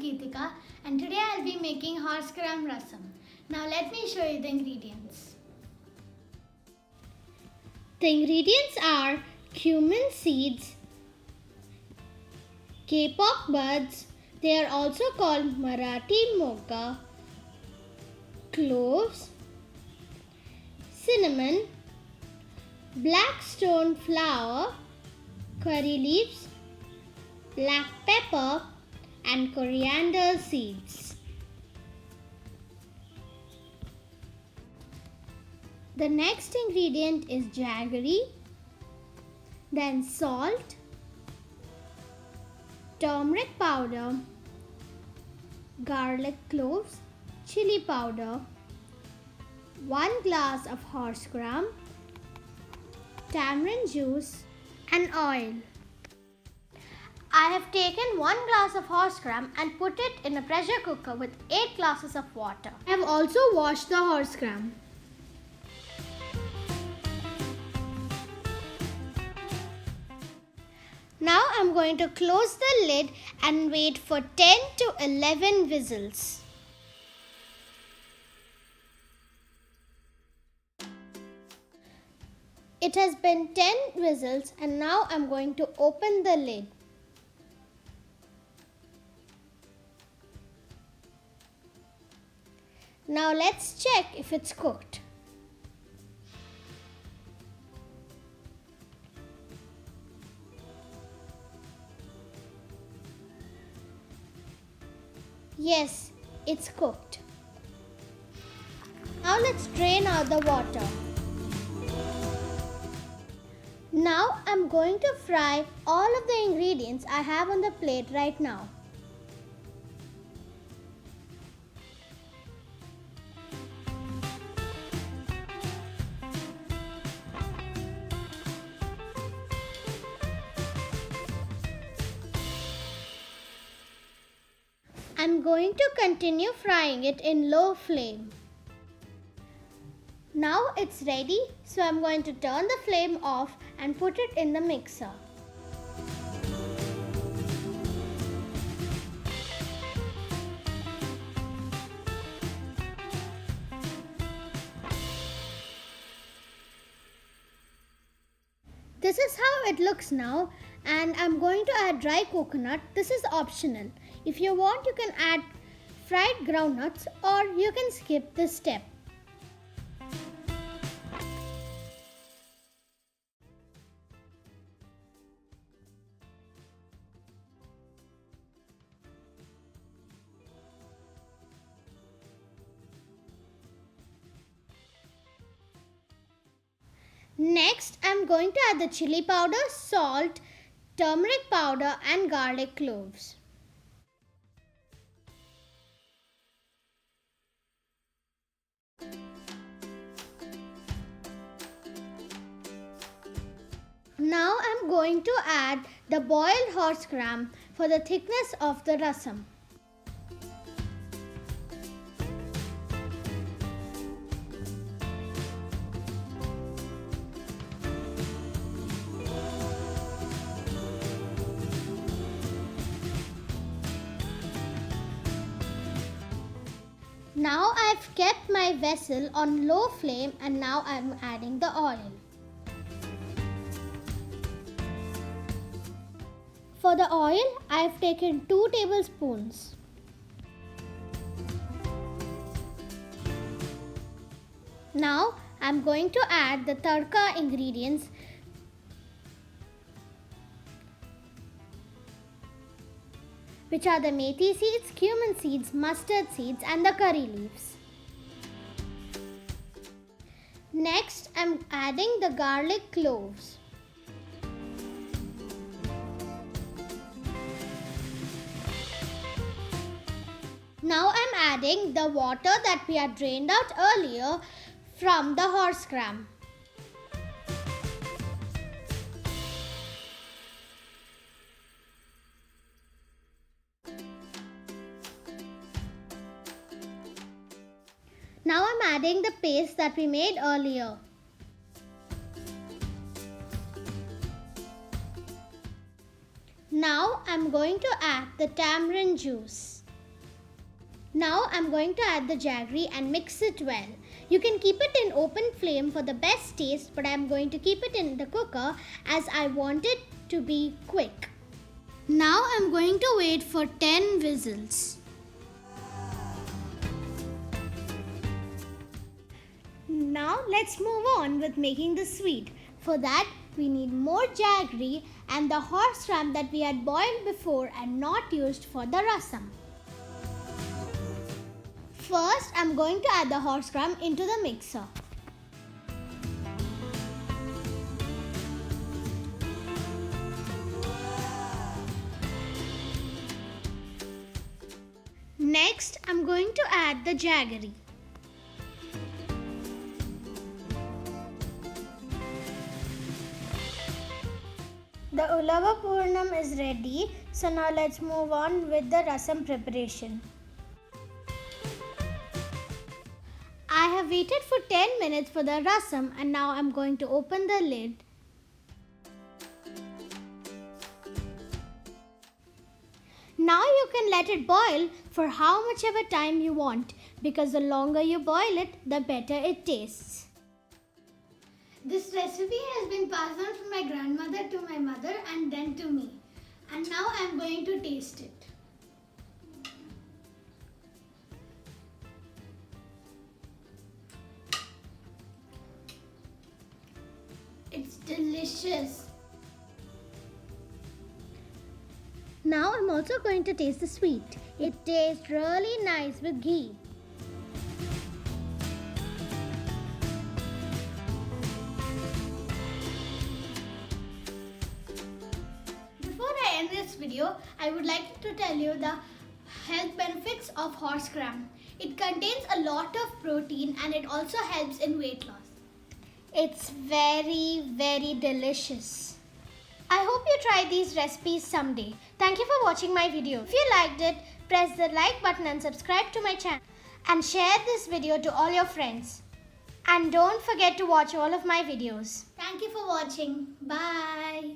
Geetika and today I'll be making Horsegram Rasam. Now let me show you the ingredients. The ingredients are cumin seeds, kapok buds, they are also called Marathi mocha, cloves, cinnamon, black stone flower, curry leaves, black pepper and coriander seeds. The next ingredient is jaggery, then salt, turmeric powder, garlic cloves, chilli powder, 1 glass of horsegram, tamarind juice and oil. I have taken 1 glass of horsegram and put it in a pressure cooker with 8 glasses of water. I have also washed the horsegram. Now I am going to close the lid and wait for 10 to 11 whistles. It has been 10 whistles and now I am going to open the lid. Now let's check if it's cooked. Yes, it's cooked. Now let's drain out the water. Now I'm going to fry all of the ingredients I have on the plate right now. I'm going to continue frying it in low flame. Now it's ready, so I'm going to turn the flame off and put it in the mixer. This is how it looks now, and I'm going to add dry coconut. This is optional. If you want, you can add fried groundnuts or you can skip this step. Next, I'm going to add the chilli powder, salt, turmeric powder and garlic cloves. Now I'm going to add the boiled horsegram for the thickness of the rasam. Now I've kept my vessel on low flame and now I'm adding the oil. For the oil, I've taken 2 tablespoons. Now I'm going to add the tadka ingredients, which are the methi seeds, cumin seeds, mustard seeds and the curry leaves. Next, I'm adding the garlic cloves. Now I'm adding the water that we had drained out earlier from the horsegram. Now I'm adding the paste that we made earlier. Now I'm going to add the tamarind juice. Now I'm going to add the jaggery and mix it well. You can keep it in open flame for the best taste, but I'm going to keep it in the cooker as I want it to be quick. Now I'm going to wait for 10 whistles. Now let's move on with making the sweet. For that we need more jaggery and the horsegram that we had boiled before and not used for the rasam. First, I'm going to add the horsegram into the mixer. Next, I'm going to add the jaggery. The Ulavacharu is ready, so now let's move on with the rasam preparation. I have waited for 10 minutes for the rasam and now I'm going to open the lid. Now you can let it boil for how much ever time you want, because the longer you boil it, the better it tastes. This recipe has been passed on from my grandmother to my mother and then to me. And now I'm going to taste it. It's delicious. Now I'm also going to taste the sweet. It tastes really nice with ghee. Before I end this video, I would like to tell you the health benefits of horsegram. It contains a lot of protein and it also helps in weight loss. It's very, very delicious. I hope you try these recipes someday. Thank you for watching my video. If you liked it, press the like button and subscribe to my channel. And share this video to all your friends. And don't forget to watch all of my videos. Thank you for watching. Bye.